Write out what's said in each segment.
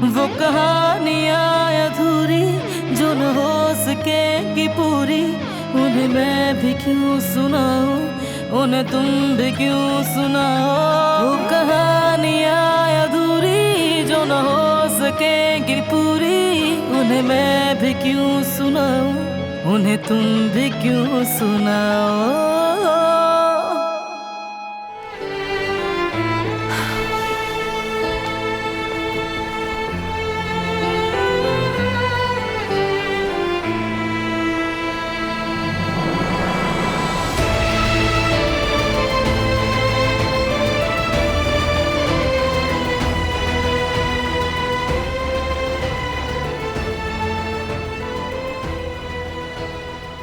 वो कहानियाँ अधूरी जो न हो सकेगी पूरी, उन्हें मैं भी क्यों सुनाऊं, उन्हें तुम भी क्यों सुनाओ। वो कहानियाँ अधूरी जो न हो सकेगी पूरी, उन्हें मैं भी क्यों सुनाऊं, उन्हें तुम भी क्यों सुनाओ।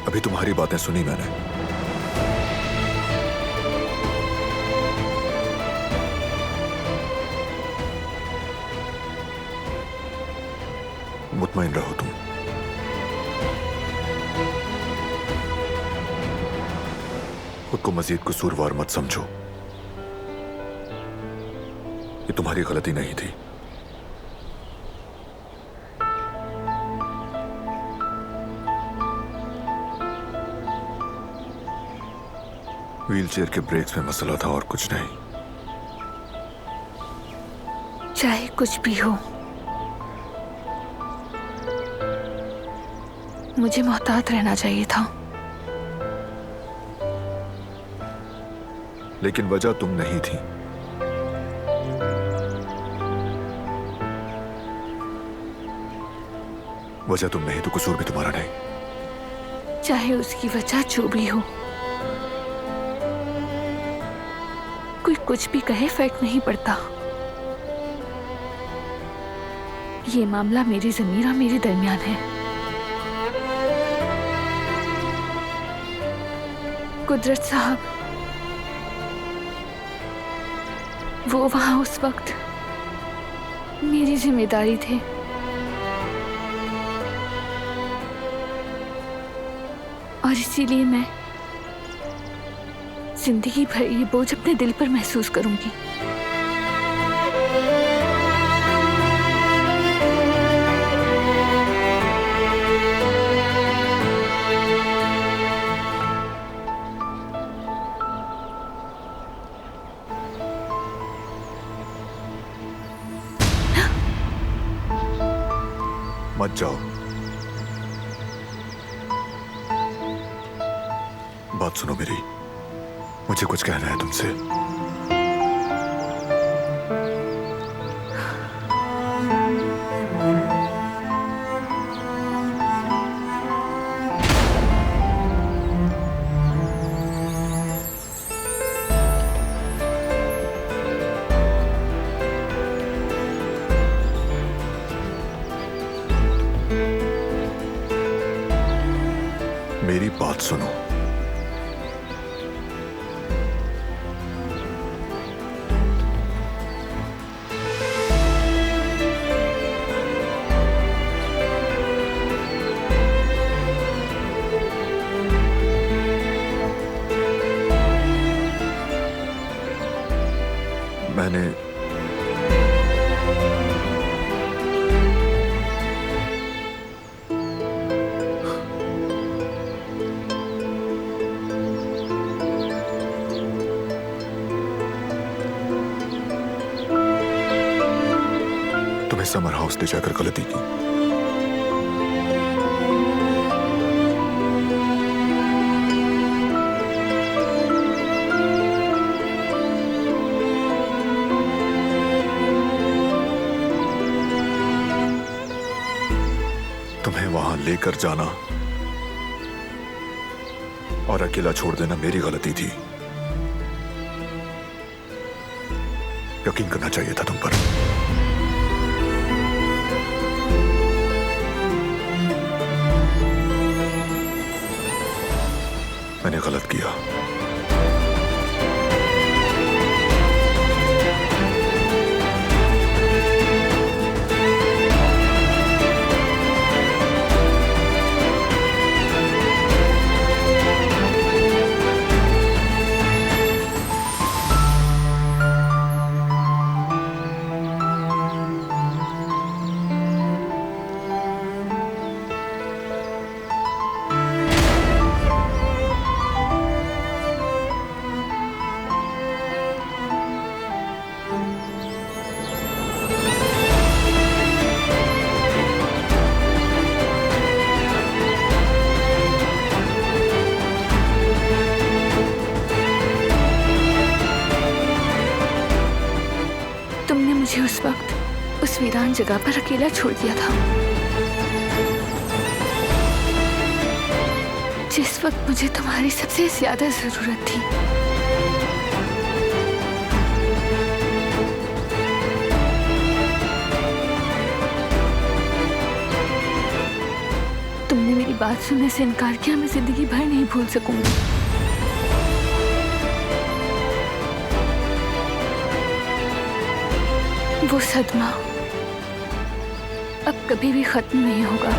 अभी तुम्हारी बातें सुनी मैंने। मुतमईन रहो तुम। खुद को मजीद कसूरवार मत समझो। ये तुम्हारी गलती नहीं थी। व्हीलचेयर के ब्रेक्स में मसला था और कुछ नहीं। चाहे कुछ भी हो, मुझे मोहतात रहना चाहिए था। लेकिन वजह तुम नहीं थी। वजह तुम नहीं तो कसूर भी तुम्हारा नहीं। चाहे उसकी वजह जो भी हो, कोई कुछ भी कहे फर्क नहीं पड़ता। ये मामला मेरी ज़मीर और मेरे दरमियान है। कुदरत साहब, वो वहां उस वक्त मेरी जिम्मेदारी थे। और इसीलिए मैं जिंदगी भर ये बोझ अपने दिल पर महसूस करूंगी। मत जाओ। बात सुनो मेरी। मुझे कुछ कहना है तुमसे। मेरी बात सुनो। मैंने तुम्हें समर हाउस ले जाकर गलती की। तुम्हें वहां लेकर जाना और अकेला छोड़ देना मेरी गलती थी। यकीन करना चाहिए था तुम पर। मैंने गलत किया। उस वीरान जगह पर अकेला छोड़ दिया था, जिस वक्त मुझे तुम्हारी सबसे ज्यादा जरूरत थी। तुमने मेरी बात सुनने से इनकार किया, मैं जिंदगी भर नहीं भूल सकूंगी। वो सदमा अब कभी भी खत्म नहीं होगा।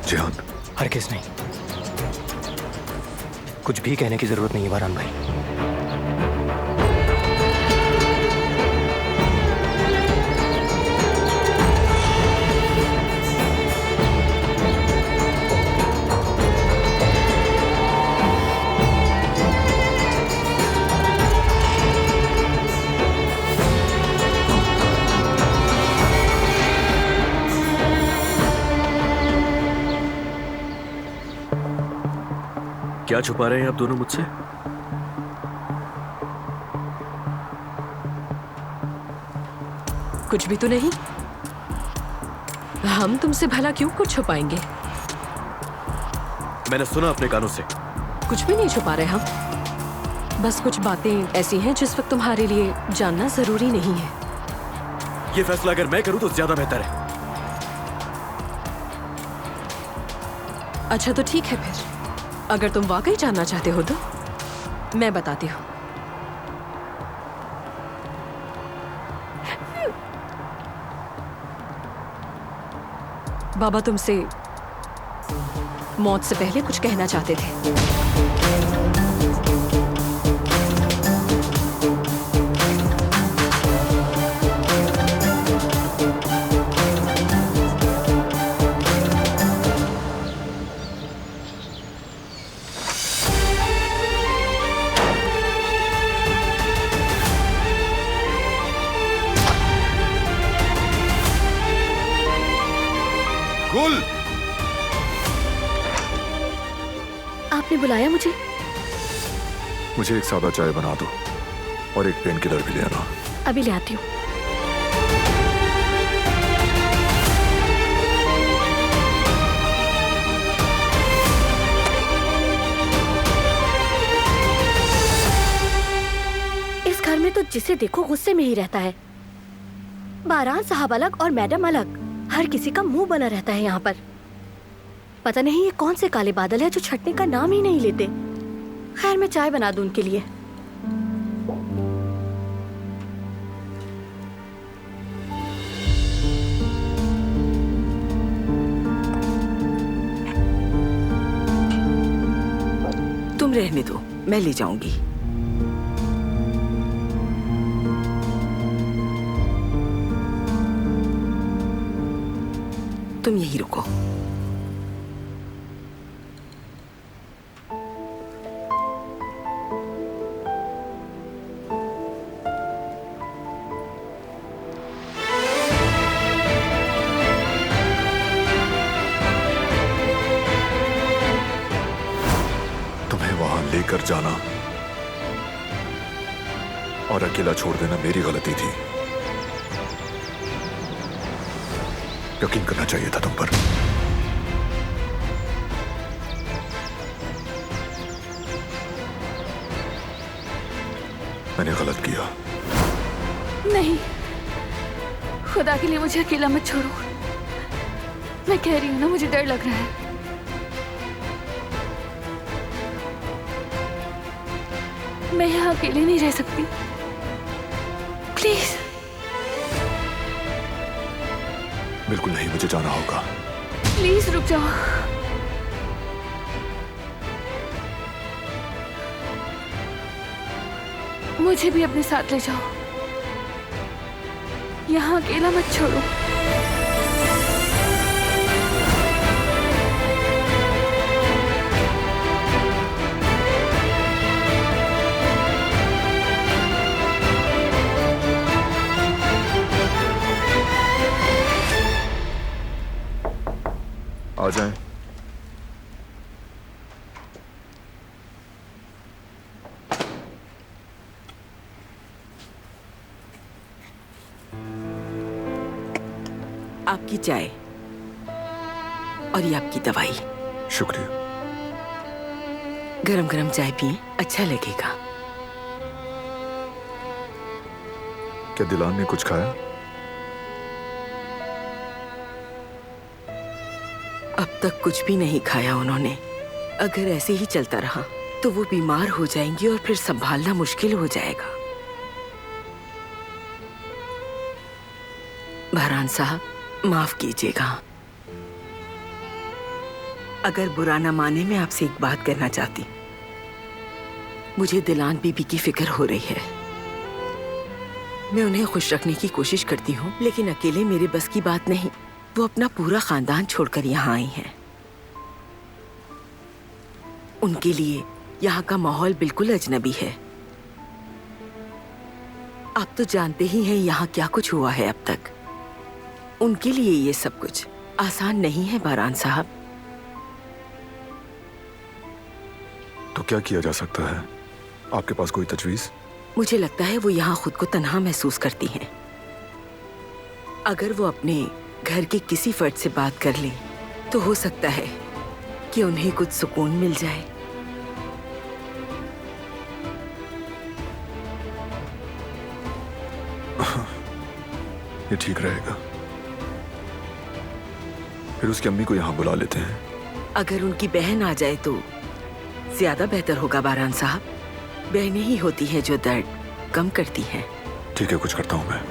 जिहान, हरगिज़ नहीं, कुछ भी कहने की जरूरत नहीं है वारान भाई। क्या छुपा रहे हैं आप दोनों मुझसे? कुछ भी तो नहीं। हम तुमसे भला क्यों कुछ छुपाएंगे? मैंने सुना अपने कानों से। कुछ भी नहीं छुपा रहे हम। बस कुछ बातें ऐसी हैं जिस वक्त तुम्हारे लिए जानना जरूरी नहीं है। ये फैसला अगर मैं करूं तो ज्यादा बेहतर है। अच्छा तो ठीक है फिर, अगर तुम वाकई जानना चाहते हो तो मैं बताती हूँ। बाबा तुमसे मौत से पहले कुछ कहना चाहते थे। गुल, आपने बुलाया मुझे? मुझे एक सादा चाय बना दो और एक पेन किलर भी ले आना। अभी ले आती हूँ। इस घर में तो जिसे देखो गुस्से में ही रहता है। बारान साहब अलग और मैडम अलग, हर किसी का मुंह बना रहता है यहाँ पर। पता नहीं ये कौन से काले बादल है जो छटने का नाम ही नहीं लेते। खैर मैं चाय बना दूं उनके लिए। तुम रहने दो, मैं ले जाऊंगी। तुम यहीं रुको। तुम्हें वहां लेकर जाना और अकेला छोड़ देना मेरी गलती थी। यकीन करना चाहिए था तुम पर। मैंने गलत किया। नहीं, खुदा के लिए मुझे अकेला मत छोड़ो। मैं कह रही हूँ ना, मुझे डर लग रहा है। मैं यहाँ अकेले नहीं रह सकती। प्लीज। बिल्कुल नहीं, मुझे जाना होगा। प्लीज रुक जाओ। मुझे भी अपने साथ ले जाओ। यहाँ अकेला मत छोड़ो। आ जाएं। आपकी चाय और ये आपकी दवाई। शुक्रिया। गरम गरम चाय पिए, अच्छा लगेगा। क्या दिलान ने कुछ खाया? अब तक कुछ भी नहीं खाया उन्होंने। अगर ऐसे ही चलता रहा तो वो बीमार हो जाएंगी और फिर संभालना मुश्किल हो जाएगा। बहरान साहब, माफ कीजिएगा। अगर बुरा न माने, मैं आपसे एक बात करना चाहती। मुझे दिलान बीबी की फिक्र हो रही है। मैं उन्हें खुश रखने की कोशिश करती हूँ, लेकिन अकेले मेरे बस की बात नहीं। वो अपना पूरा खानदान छोड़कर यहाँ आई हैं। उनके लिए यहाँ का माहौल बिल्कुल अजनबी है। आप तो जानते ही हैं यहाँ क्या कुछ हुआ है अब तक। उनके लिए ये सब कुछ आसान नहीं है बहरान साहब। तो क्या किया जा सकता है? आपके पास कोई तजवीज? मुझे लगता है वो यहाँ खुद को तन्हा महसूस करती हैं। अगर वो अपने घर के किसी फर्द से बात कर ले तो हो सकता है कि उन्हें कुछ सुकून मिल जाए। ये ठीक रहेगा। फिर उसकी अम्मी को यहाँ बुला लेते हैं। अगर उनकी बहन आ जाए तो ज्यादा बेहतर होगा बहरान साहब। बहनें ही होती हैं जो दर्द कम करती हैं। ठीक है, कुछ करता हूँ मैं।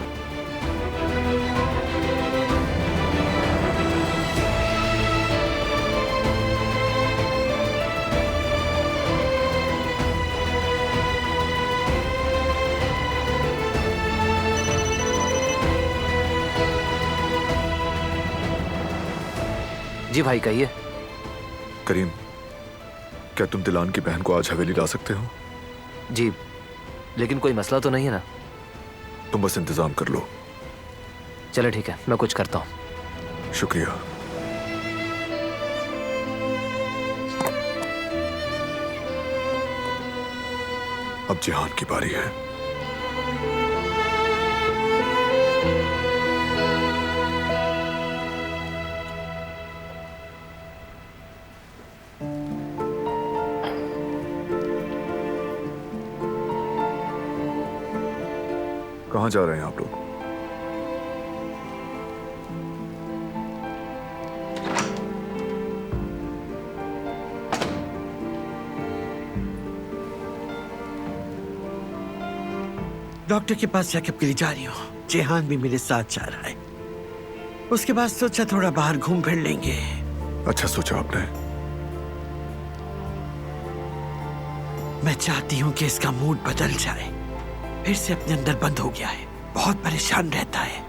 जी भाई कहिए। करीम, क्या तुम दिलान की बहन को आज हवेली ला सकते हो? जी, लेकिन कोई मसला तो नहीं है ना? तुम बस इंतजाम कर लो। चलो ठीक है, मैं कुछ करता हूँ। शुक्रिया। अब जिहान की बारी है। कहाँ जा रहे हैं आप लोग? डॉक्टर के पास चेकअप के लिए जा रही हूँ। जेहान भी मेरे साथ जा रहा है। उसके बाद सोचा थोड़ा बाहर घूम फिर लेंगे। अच्छा सोचा आपने। मैं चाहती हूँ कि इसका मूड बदल जाए। फिर से अपने अंदर बंद हो गया है, बहुत परेशान रहता है।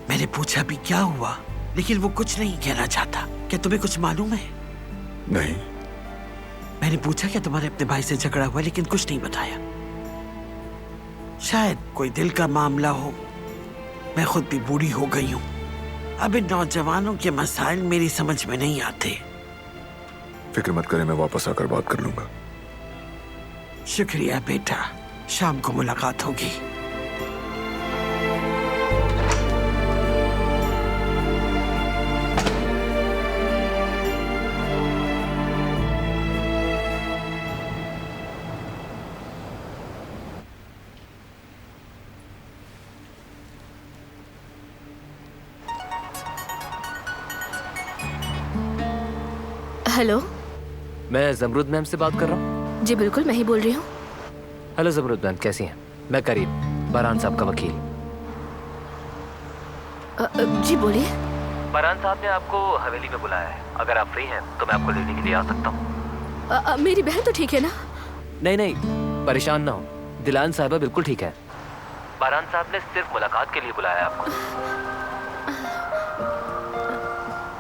मैंने पूछा भी क्या हुआ, लेकिन वो कुछ नहीं कहना चाहता। क्या तुम्हें कुछ मालूम है? नहीं। मैंने पूछा क्या तुम्हारे अपने भाई से झगड़ा हुआ, लेकिन कुछ नहीं बताया। शायद कोई दिल का मामला हो। मैं खुद भी बूढ़ी हो गई हूँ। अब इन नौजवानों के मसाइल मेरी समझ में नहीं आते। फिक्र मत करें, मैं वापस आकर बात कर लूंगा। शुक्रिया बेटा, शाम को मुलाकात होगी। हेलो। मैं जमरुद मैम से बात कर रहा हूँ। जी बिल्कुल, मैं ही बोल रही हूँ। हेलो जमरुद मैम, कैसी हैं? मैं करीब, बहरान साहब का वकील। जी बोलिए। बहरान साहब ने आपको हवेली में बुलाया है। अगर आप फ्री हैं तो मैं आपको लेने के लिए आ सकता हूँ। मेरी बहन तो ठीक है ना? नहीं नहीं, परेशान ना हो। दिलान साहिबा बिल्कुल ठीक है। बारान साहब ने सिर्फ मुलाकात के लिए बुलाया है आपको।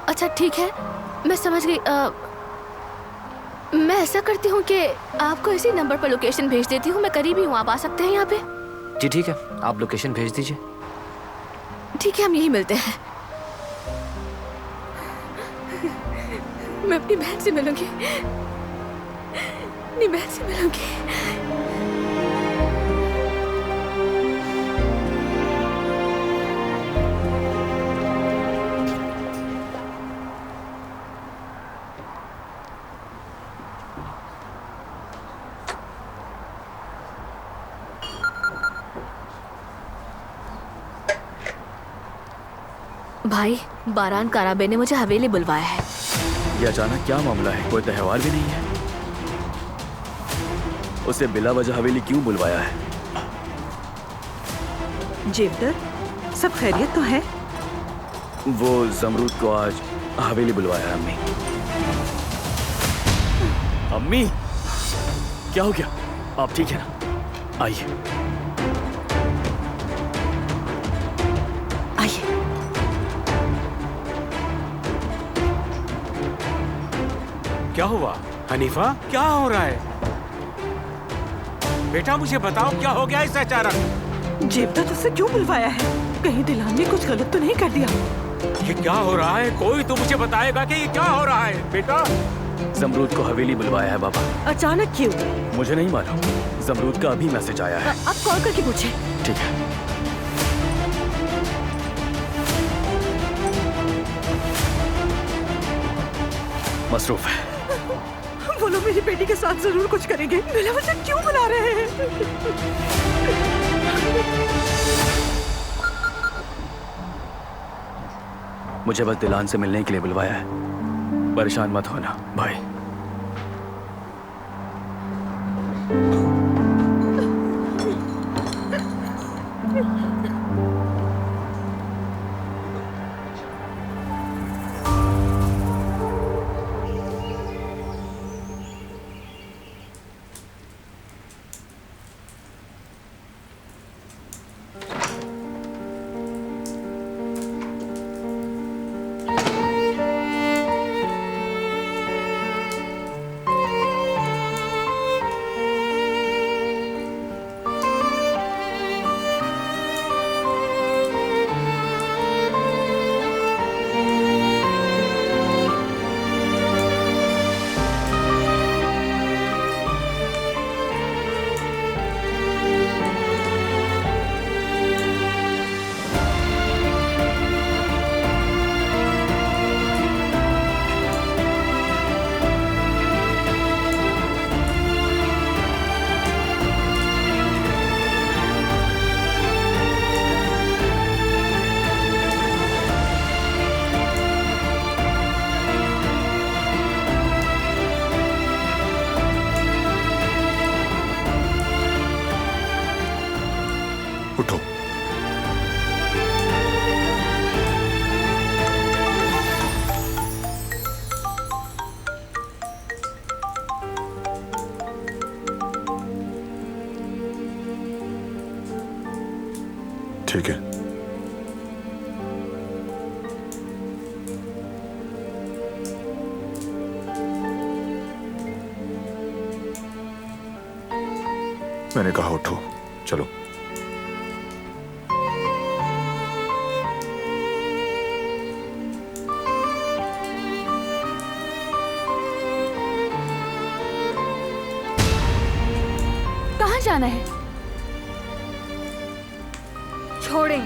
अच्छा ठीक है, मैं समझ गई। मैं ऐसा करती हूँ कि आपको इसी नंबर पर लोकेशन भेज देती हूँ। मैं करीब ही हूँ, आप आ सकते हैं यहाँ पे। जी ठीक है, आप लोकेशन भेज दीजिए। ठीक है, हम यही मिलते हैं। मैं अपनी बहन से मिलूंगी, अपनी बहन से मिलूंगी। भाई, बारान काराबे ने मुझे हवेली बुलवाया है। ये अचानक क्या मामला है? कोई त्योहार भी नहीं है। उसे बिला वजह हवेली क्यों बुलवाया है? जेवदर, सब खैरियत तो है? वो जमरूद को आज हवेली बुलवाया है अम्मी। अम्मी, क्या हो गया? आप ठीक है ना? आइए। आइए। क्या हुआ हनीफा, क्या हो रहा है? बेटा मुझे बताओ, क्या हो गया इस अचानक? जेवदर तुझसे क्यों बुलवाया है? कहीं दिलान ने कुछ गलत तो नहीं कर दिया? ये क्या हो रहा है? कोई तो मुझे बताएगा कि ये क्या हो रहा है बेटा? जमरूद को हवेली बुलवाया है बाबा। अचानक क्यों? मुझे नहीं मालूम, जमरूद का अभी मैसेज आया है। आप कॉल करके पूछे। ठीक है। मसरूफ है। वो लोग मेरी बेटी के साथ जरूर कुछ करेंगे। बिला वजह क्यों बुला रहे हैं? मुझे बस दिलान से मिलने के लिए बुलवाया है। परेशान मत होना भाई। उठो। ठीक है। मैंने कहा उठो, चलो। कहाँ जाना है? छोड़ें।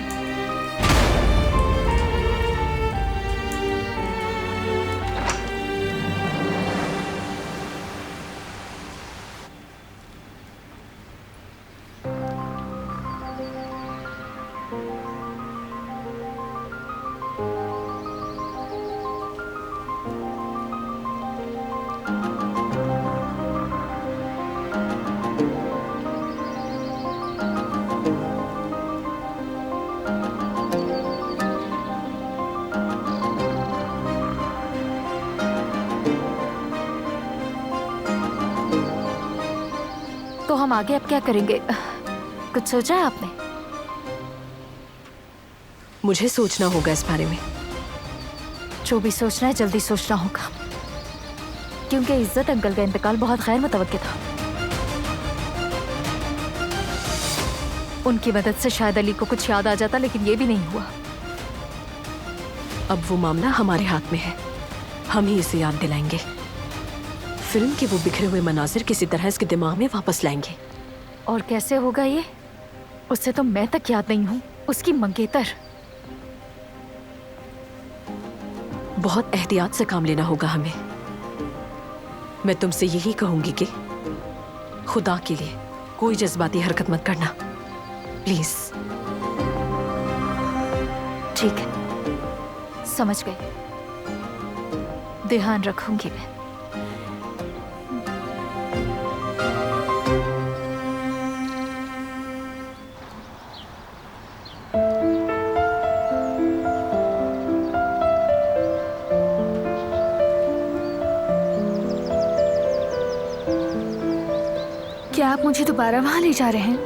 तो हम आगे अब क्या करेंगे? कुछ सोचा है आपने? मुझे सोचना होगा इस बारे में। जो भी सोचना है जल्दी सोचना होगा, क्योंकि इज्जत अंकल का इंतकाल बहुत गैर मुतवक्किल था। उनकी मदद से शायद अली को कुछ याद आ जाता, लेकिन ये भी नहीं हुआ। अब वो मामला हमारे हाथ में है, हम ही इसे याद दिलाएंगे। फिल्म के वो बिखरे हुए मनाजिर किसी तरह इसके दिमाग में वापस लाएंगे। और कैसे होगा ये? उससे तो मैं तक याद नहीं हूँ, उसकी मंगेतर। बहुत एहतियात से काम लेना होगा हमें। मैं तुमसे यही कहूंगी कि खुदा के लिए कोई जज्बाती हरकत मत करना, प्लीज। ठीक है, समझ गई, ध्यान रखूंगी मैं। क्या आप मुझे दोबारा वहां ले जा रहे हैं?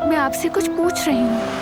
मैं आपसे कुछ पूछ रही हूँ।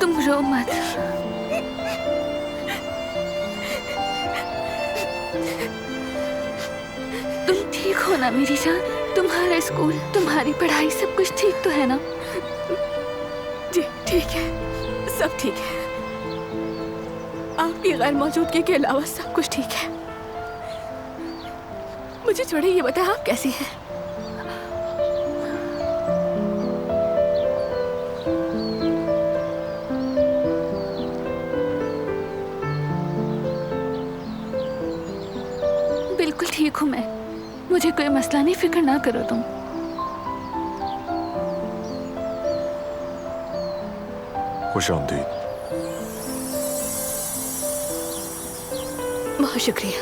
तुम रो मत। तुम ठीक हो ना मेरी जान? तुम्हारा स्कूल, तुम्हारी पढ़ाई, सब कुछ ठीक तो है ना? जी ठीक है, सब ठीक है। आपकी गैर मौजूदगी के अलावा सब कुछ ठीक है। मुझे छोड़े, ये बताएं आप कैसी हैं? बिल्कुल ठीक हूँ मैं, मुझे कोई मसला नहीं, फिक्र ना करो तुम। खुश आमदीद। बहुत शुक्रिया।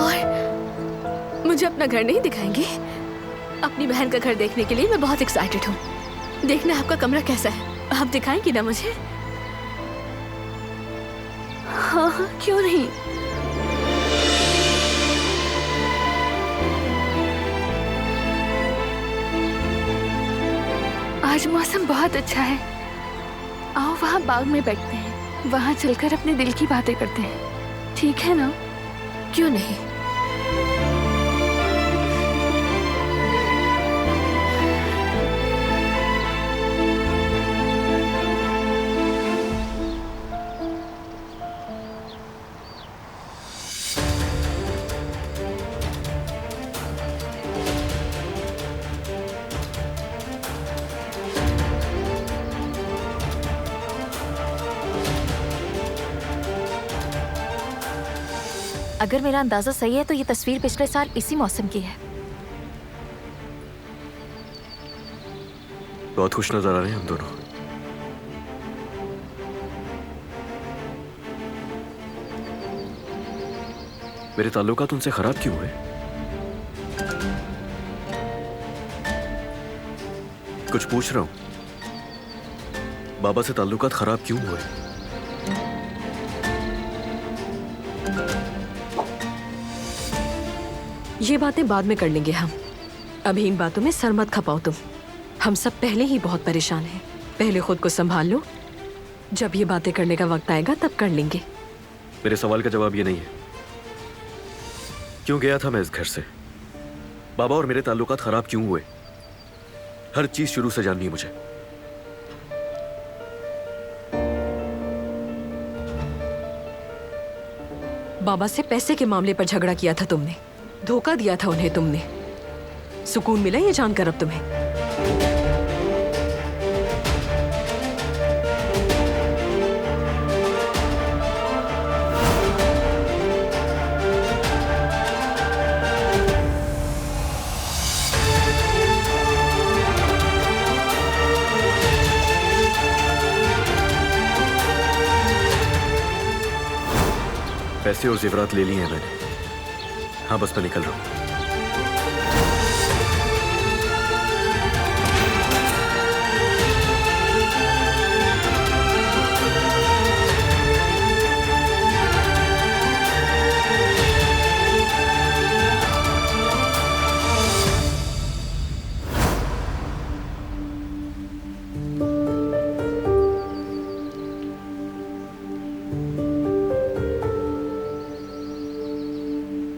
और मुझे अपना घर नहीं दिखाएंगे? अपनी बहन का घर देखने के लिए मैं बहुत एक्साइटेड हूँ। देखना आपका कमरा कैसा है, आप दिखाएंगी ना मुझे? हाँ हाँ, क्यों नहीं। आज मौसम बहुत अच्छा है, आओ वहाँ बाग में बैठते हैं, वहाँ चलकर अपने दिल की बातें करते हैं, ठीक है ना? क्यों नहीं। अगर मेरा अंदाजा सही है तो ये तस्वीर पिछले साल इसी मौसम की है। बहुत खुश नजर आ रहे हैं हम दोनों। मेरे ताल्लुकात उनसे खराब क्यों हुए? कुछ पूछ रहा हूं। बाबा से ताल्लुकात खराब क्यों हुए? ये बातें बाद में कर लेंगे हम। अभी इन बातों में सर मत खपाओ तुम। हम सब पहले ही बहुत परेशान हैं। पहले खुद को संभाल लो, जब ये बातें करने का वक्त आएगा तब कर लेंगे। मेरे सवाल का जवाब ये नहीं है। क्यों गया था मैं इस घर से? बाबा और मेरे ताल्लुकात खराब क्यों हुए? हर चीज शुरू से जाननी है मुझे। बाबा से पैसे के मामले पर झगड़ा किया था तुमने, धोखा दिया था उन्हें तुमने। सुकून मिला ये जानकर अब तुम्हें? पैसे और जेवरात ले लिए हैं मैंने। हाँ, बस मैं निकल रहा हूं।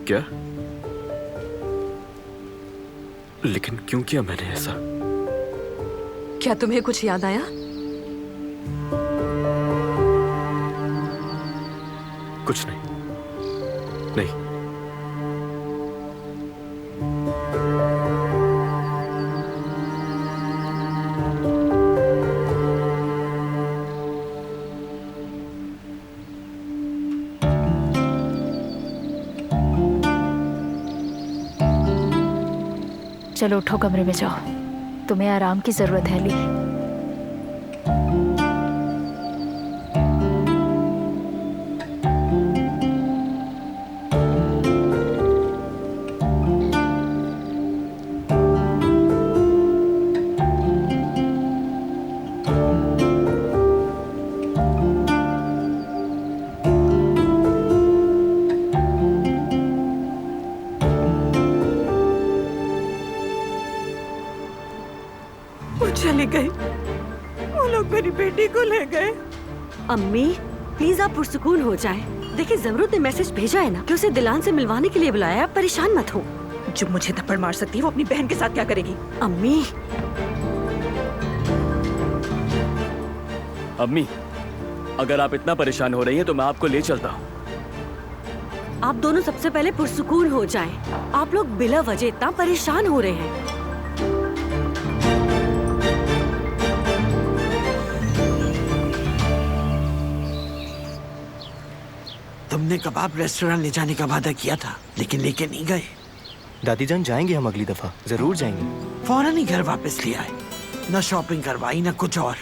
क्या? लेकिन क्यों किया मैंने ऐसा? क्या तुम्हें कुछ याद आया? कुछ नहीं। नहीं। चलो उठो, कमरे में जाओ। तुम्हें आराम की जरूरत है ली। चले गए, वो लोग मेरी बेटी को ले गए। अम्मी प्लीज आप पुरसुकून हो जाएं। देखिए जरूरत ने मैसेज भेजा है ना कि उसे दिलान से मिलवाने के लिए बुलाया है। आप परेशान मत हो। जो मुझे थप्पड़ मार सकती है वो अपनी बहन के साथ क्या करेगी? अम्मी अम्मी, अगर आप इतना परेशान हो रही हैं तो मैं आपको ले चलता हूँ। आप दोनों सबसे पहले पुरसुकून हो जाएं। आप लोग बिला वजह इतना परेशान हो रहे हैं। तुमने कबाब रेस्टोरेंट ले जाने का वादा किया था, लेकिन लेके नहीं गए। दादी जान, जाएंगे हम अगली दफा, जरूर जाएंगे। फौरन ही घर वापस ले आए। न शॉपिंग करवाई न कुछ और।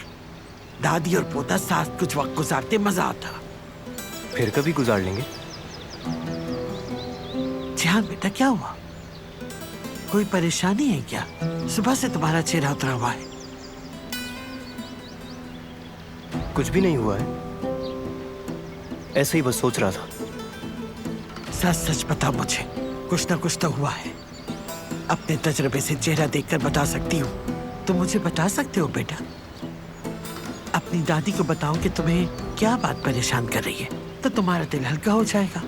दादी और पोता साथ कुछ वक्त गुजारते, मजा आता। फिर कभी गुजार लेंगे। जिहान बेटा, क्या हुआ? कोई परेशानी है क्या? सुबह से तुम्हारा चेहरा उतरा हुआ है। कुछ भी नहीं हुआ है, ऐसे ही बस सोच रहा था। सच सच बता मुझे, कुछ ना कुछ तो हुआ है। अपने तजर्बे से चेहरा देखकर बता सकती हूँ तो मुझे बता सकते हो बेटा। अपनी दादी को बताओ कि तुम्हें क्या बात परेशान कर रही है, तो तुम्हारा दिल हल्का हो जाएगा।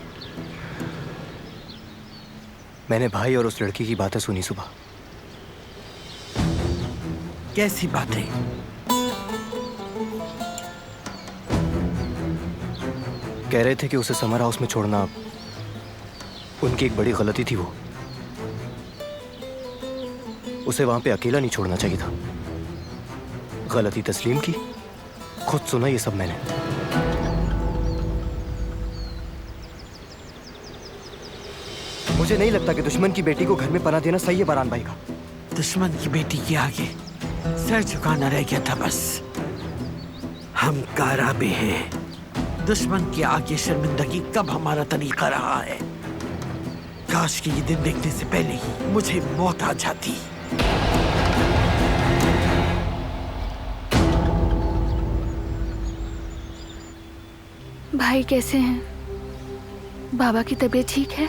मैंने भाई और उस लड़की की बातें सुनी सुबह। कैसी बातें? कह रहे थे कि उसे समर हाउस में छोड़ना उनकी एक बड़ी गलती थी। वो उसे वहां पे अकेला नहीं छोड़ना चाहिए था। गलती तस्लीम की, खुद सुना ये सब मैंने। मुझे नहीं लगता कि दुश्मन की बेटी को घर में पनाह देना सही है बरान भाई का। दुश्मन की बेटी के आगे सर झुकाना रह गया था बस। हम काराबे हैं। दुश्मन के आगे शर्मिंदगी कब हमारा तरीका रहा है? काश कि ये दिन देखने से पहले ही मुझे मौत आ जाती। भाई कैसे हैं? बाबा की तबीयत ठीक है?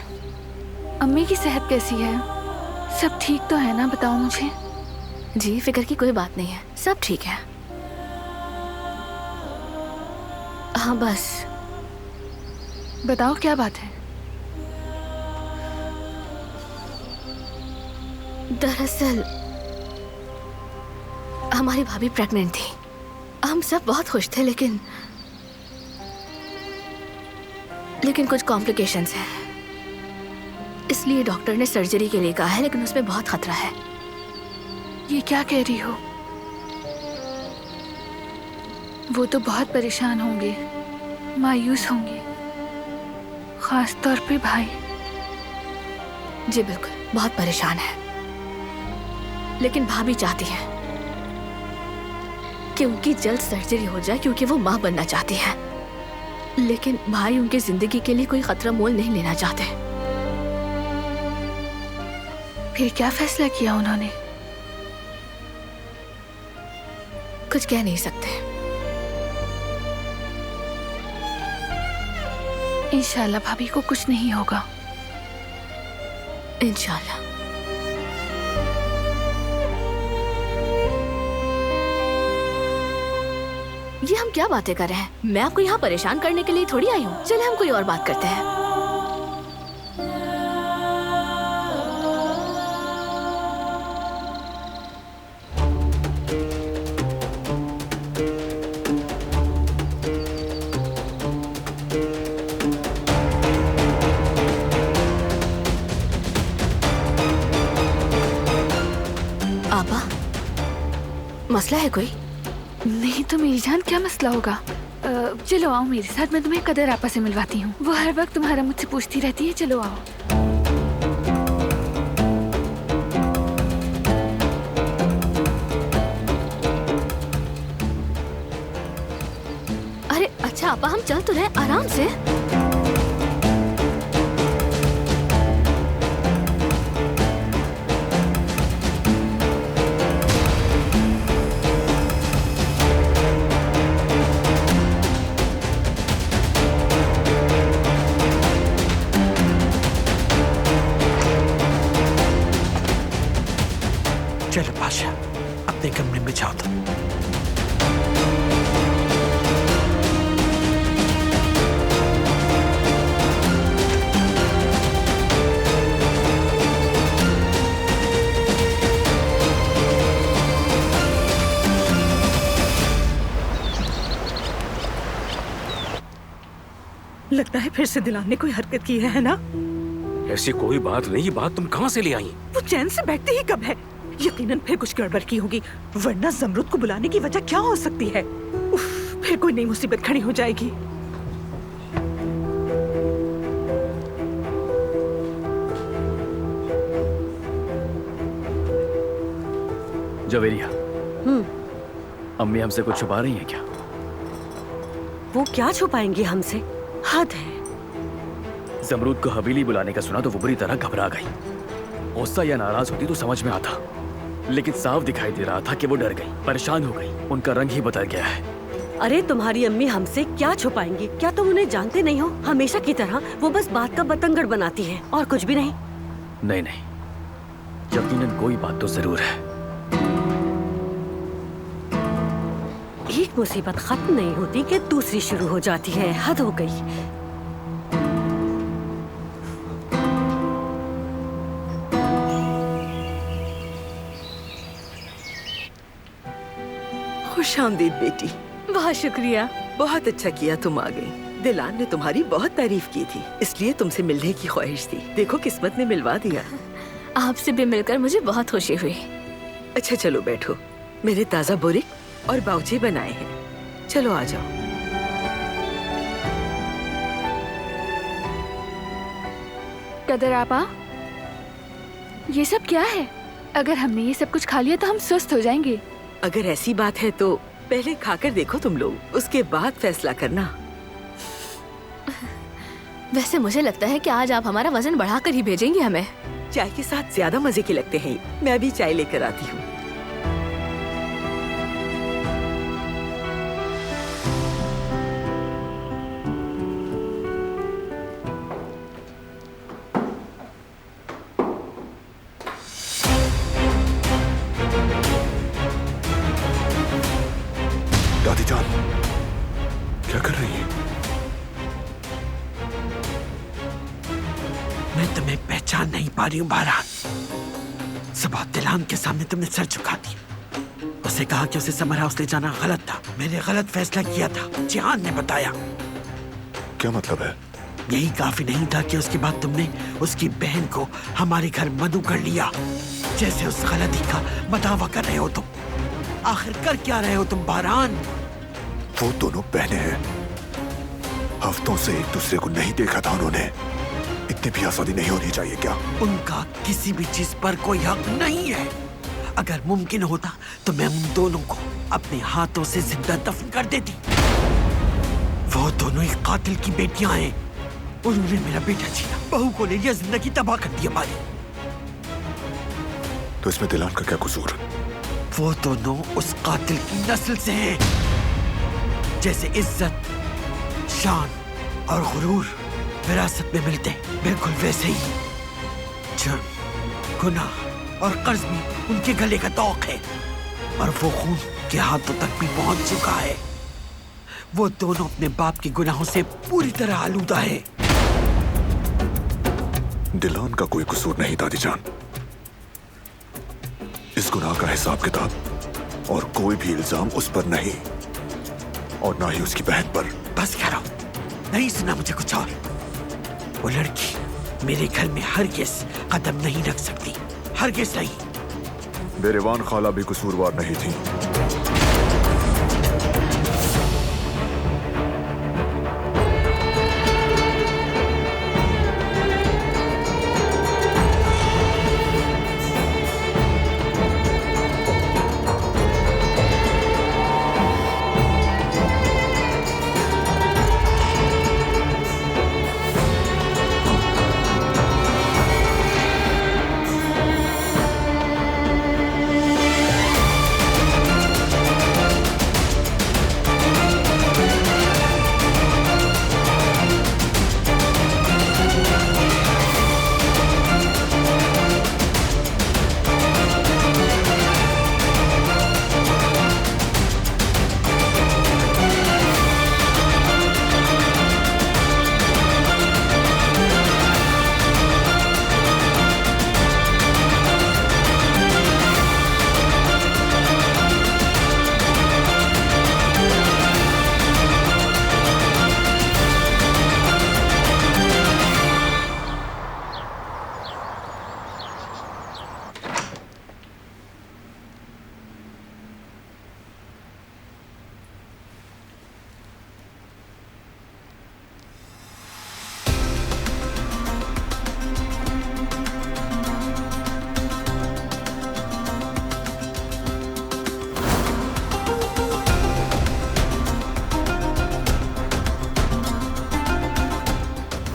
अम्मी की सेहत कैसी है? सब ठीक तो है ना? बताओ मुझे। जी फिक्र की कोई बात नहीं है, सब ठीक है। हाँ बस बताओ क्या बात है? दरअसल हमारी भाभी प्रेग्नेंट थी। हम सब बहुत खुश थे, लेकिन कुछ कॉम्प्लिकेशंस हैं। इसलिए डॉक्टर ने सर्जरी के लिए कहा है, लेकिन उसमें बहुत खतरा है। ये क्या कह रही हो? वो तो बहुत परेशान होंगे, मायूस होंगे, खास तौर पे भाई। जी बिल्कुल, बहुत परेशान है। लेकिन भाभी चाहती है कि उनकी जल्द सर्जरी हो जाए, क्योंकि वो माँ बनना चाहती है। लेकिन भाई उनकी जिंदगी के लिए कोई खतरा मोल नहीं लेना चाहते। फिर क्या फैसला किया उन्होंने? कुछ कह नहीं सकते। इंशाल्लाह भाभी को कुछ नहीं होगा। इंशाल्लाह। ये हम क्या बातें कर रहे हैं? मैं आपको यहाँ परेशान करने के लिए थोड़ी आई हूँ। चले हम कोई और बात करते हैं। आपा, मसला है कोई? नहीं तो मेरी जान, क्या मसला होगा? चलो आओ मेरे साथ, मैं तुम्हें कदर आपा से मिलवाती हूँ। वो हर वक्त तुम्हारा मुझसे पूछती रहती है। चलो आओ। अरे अच्छा आपा, हम चल तो रहे, आराम से। चलो पाशा, अपने कमरे में जाओ। तुम लगता है फिर से दिलान ने कोई हरकत की है ना? ऐसी कोई बात नहीं। ये बात तुम कहाँ से ले आई? वो चैन से बैठते ही कब है? यकीनन फिर कुछ गड़बड़ की होगी, वरना जमरुद को बुलाने की वजह क्या हो सकती है? उफ, फिर कोई नई मुसीबत खड़ी हो जाएगी। जवेरिया, अम्मी हमसे कुछ छुपा रही हैं क्या? वो क्या छुपाएंगी हमसे? हद है। जमरूद को हवेली बुलाने का सुना तो वो बुरी तरह घबरा गई। गुस्सा या नाराज होती तो समझ में आता, लेकिन साफ दिखाई दे रहा था कि वो डर गई, परेशान हो गई। उनका रंग ही बदल गया है। अरे तुम्हारी अम्मी हमसे क्या छुपाएंगी? क्या तुम उन्हें जानते नहीं हो? हमेशा की तरह वो बस बात का बतंगड़ बनाती है और कुछ भी नहीं। नहीं नहीं, यकीनन कोई बात तो जरूर है। एक मुसीबत खत्म नहीं होती कि दूसरी शुरू हो जाती है। हद हो गई। खुश आमदीद बेटी। बहुत शुक्रिया। बहुत अच्छा किया तुम आ गई। दिलान ने तुम्हारी बहुत तारीफ की थी, इसलिए तुमसे मिलने की ख्वाहिश थी। देखो किस्मत ने मिलवा दिया। आपसे भी मिलकर मुझे बहुत खुशी हुई। अच्छा चलो बैठो, मेरे ताजा बोरिक और बाउचे बनाए हैं। चलो आ जाओ। कदर आपा, ये सब क्या है? अगर हमने ये सब कुछ खा लिया तो हम स्वस्थ हो जाएंगे। अगर ऐसी बात है तो पहले खाकर देखो तुम लोग, उसके बाद फैसला करना। वैसे मुझे लगता है कि आज आप हमारा वजन बढ़ाकर ही भेजेंगे हमें। चाय के साथ ज्यादा मजे के लगते हैं। मैं भी चाय लेकर आती हूँ। दादी जान, क्या कर रही है? मैं तुम्हें पहचान नहीं पा रही हूँ बारात। सुबह दिलान के सामने तुमने सर झुका दी। उसे कहा कि उसे समर हाउस ले जाना गलत था। मैंने गलत फैसला किया था, जिहान ने बताया। क्या मतलब है? यही काफी नहीं था कि उसके बाद तुमने उसकी बहन को हमारे घर मधु कर लिया। जैसे उस गलती का बदावा कर रहे हो तुम। आखिर कर क्या रहे हो तुम बारान? वो दोनों बहनें हैं। हफ्तों से एक दूसरे को नहीं देखा था उन्होंने। इतनी भी आजादी नहीं होनी चाहिए क्या? उनका किसी भी चीज पर कोई हक नहीं है। अगर मुमकिन होता तो मैं उन दोनों को अपने हाथों से जिंदा दफन कर देती। वो दोनों एक कातिल की बेटियां हैं। उन्होंने मेरा बेटा छीना, बहू को ले लिया, जिंदगी तबाह कर दी हमारी। तो इसमें दिलान का क्या कसूर? वो दोनों उस कातिल की नस्ल से हैं। जैसे इज्जत, शान और गुरूर विरासत में मिलते हैं, बिल्कुल वैसे ही जुर्म, गुनाह और कर्ज भी उनके गले का तौक है। और वो खून के हाथों तक भी पहुंच चुका है। वो दोनों अपने बाप के गुनाहों से पूरी तरह आलूदा है। दिलान का कोई कसूर नहीं दादी जान। इस गुनाह का हिसाब किताब और कोई भी इल्जाम उस पर नहीं, और ना ही उसकी बहन पर। बस करो, नहीं सुना मुझे कुछ और। वो लड़की मेरे घर में हरगिज़ कदम नहीं रख सकती, हरगिज़ नहीं। बेरेवान खाला भी कसूरवार नहीं थी।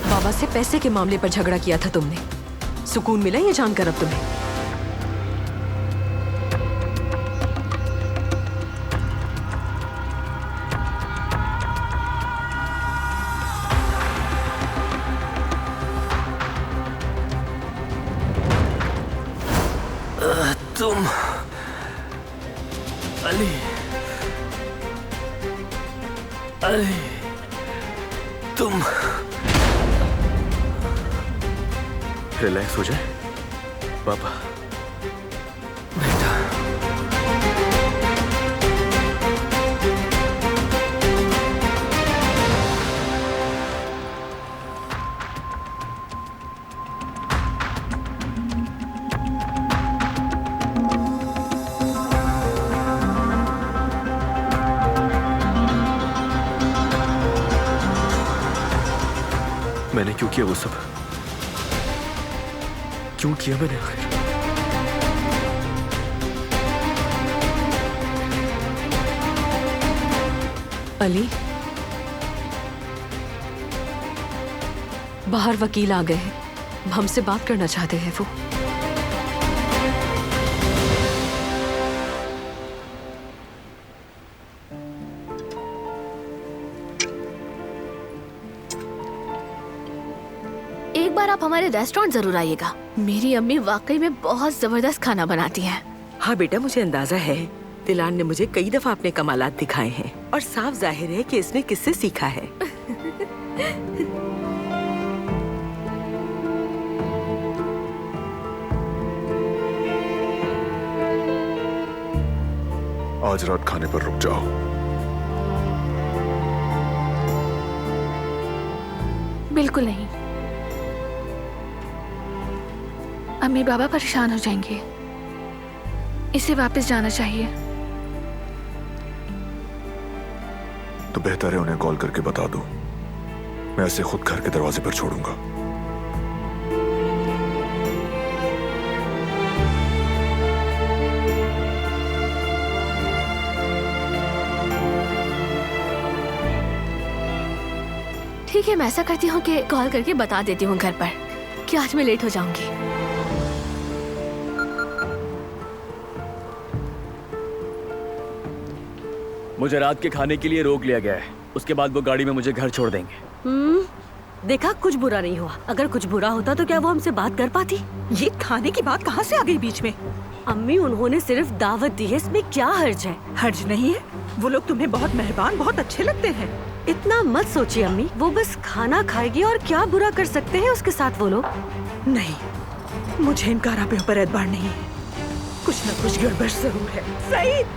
बाबा से पैसे के मामले पर झगड़ा किया था तुमने। सुकून मिला ये जानकर अब तुम्हें? तुम अली, अली, तुम रिलैक्स हो जाए पापा। बेटा, मैंने क्यों किया वो सब? क्यों किया मैंने आखिर? अली, बाहर वकील आ गए हैं, हमसे बात करना चाहते हैं वो। एक बार आप हमारे रेस्टोरेंट जरूर आइएगा। मेरी अम्मी वाकई में बहुत जबरदस्त खाना बनाती हैं। हाँ बेटा, मुझे अंदाजा है। दिलान ने मुझे कई दफा अपने कमालात दिखाए हैं और साफ जाहिर है कि इसने किससे सीखा है। आज रात खाने पर रुक जाओ। बिल्कुल नहीं, अम्मी बाबा परेशान हो जाएंगे। इसे वापस जाना चाहिए। तो बेहतर है उन्हें कॉल करके बता दो। मैं ऐसे खुद घर के दरवाजे पर छोड़ूंगा। ठीक है, मैं ऐसा करती हूँ कि कॉल करके बता देती हूँ घर पर कि आज मैं लेट हो जाऊंगी। मुझे रात के खाने के लिए रोक लिया गया है। उसके बाद वो गाड़ी में मुझे घर छोड़ देंगे। देखा, कुछ बुरा नहीं हुआ। अगर कुछ बुरा होता तो क्या वो हमसे बात कर पाती? ये खाने की बात कहाँ से आ गई बीच में? अम्मी, उन्होंने सिर्फ दावत दी है, इसमें क्या हर्ज है? हर्ज नहीं है। वो लोग तुम्हें बहुत मेहरबान, बहुत अच्छे लगते हैं। इतना मत सोचिए अम्मी, वो बस खाना खाएगी और क्या बुरा कर सकते हैं उसके साथ वो लोग। नहीं, मुझे इन कारापियों पर एतबार नहीं है। कुछ न कुछ गड़बड़ जरूर है। सईद,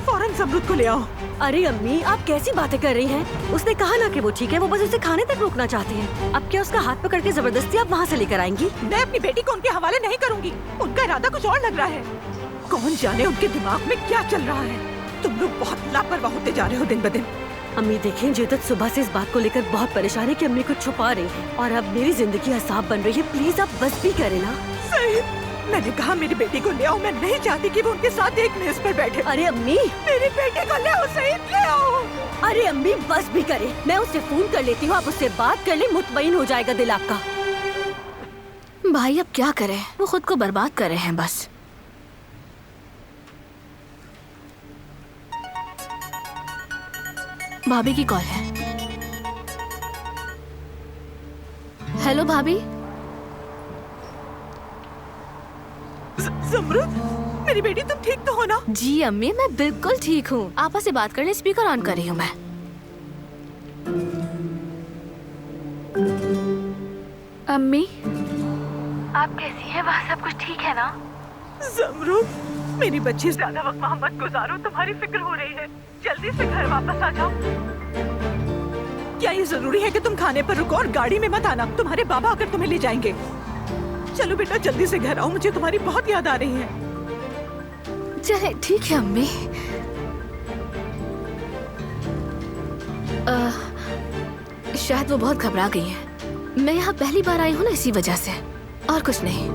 फौरन ज़मरूद को ले आओ। अरे अम्मी, आप कैसी बातें कर रही हैं? उसने कहा ना कि वो ठीक है, वो बस उसे खाने तक रोकना चाहती है। अब क्या उसका हाथ पकड़ के जबरदस्ती आप वहाँ से लेकर आएंगी? मैं अपनी बेटी को उनके हवाले नहीं करूँगी। उनका इरादा कुछ और लग रहा है। कौन जाने उनके दिमाग में क्या चल रहा है। तुम लोग बहुत लापरवाह होते जा रहे हो दिन ब दिन। अम्मी देखें, जेदत सुबह से इस बात को लेकर बहुत परेशान है कि अम्मी कुछ छुपा रही है और अब मेरी जिंदगी असाब बन रही है। प्लीज आप बस भी करें ना। सईद, मैंने कहा मेरी बेटी को ले आओ। मैं नहीं चाहती कि वो उनके साथ एक मेज पर बैठे। अरे अम्मी, मेरी बेटी को ले आओ सईद, ले आओ। अरे अम्मी, बस भी करें। मैं उससे फोन कर लेती हूँ, आप उससे बात कर ले, मुतमईन हो जाएगा दिल आपका। भाई अब क्या करें, वो खुद को बर्बाद कर रहे हैं बस। भाभी की कॉल है। हेलो भाभी। ज़मरूद, मेरी बेटी तुम ठीक तो हो ना? जी अम्मी, मैं बिल्कुल ठीक हूँ। आपस से बात करने स्पीकर ऑन कर रही हूँ मैं। अम्मी, आप कैसी हैं? वहाँ सब कुछ ठीक है ना? ज़मरूद, मेरी बच्ची, ज्यादा वक्त वहाँ मत गुजारो। तुम्हारी फिक्र हो रही है। जल्दी से घर वापस आ जाओ। क्या ये जरूरी है कि तुम खाने पर रुको और गाड़ी में मत आना? तुम्हारे बाबा अगर तुम्हें ले जाएंगे। चलो बेटा, जल्दी से घर आओ, मुझे तुम्हारी बहुत याद आ रही है। चले, ठीक है अम्मी। शायद वो बहुत घबरा गई हैं। मैं यहाँ पहली बार आई हूँ ना, इसी वजह से, और कुछ नहीं।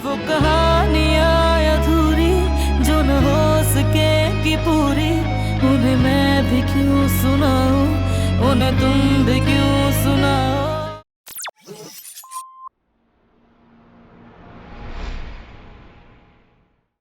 वो कहानियाँ अधूरी जो न हो सकेगी पूरी, उन्हें मैं भी क्यों सुनाऊं, उन्हें तुम भी क्यों सुनाओ।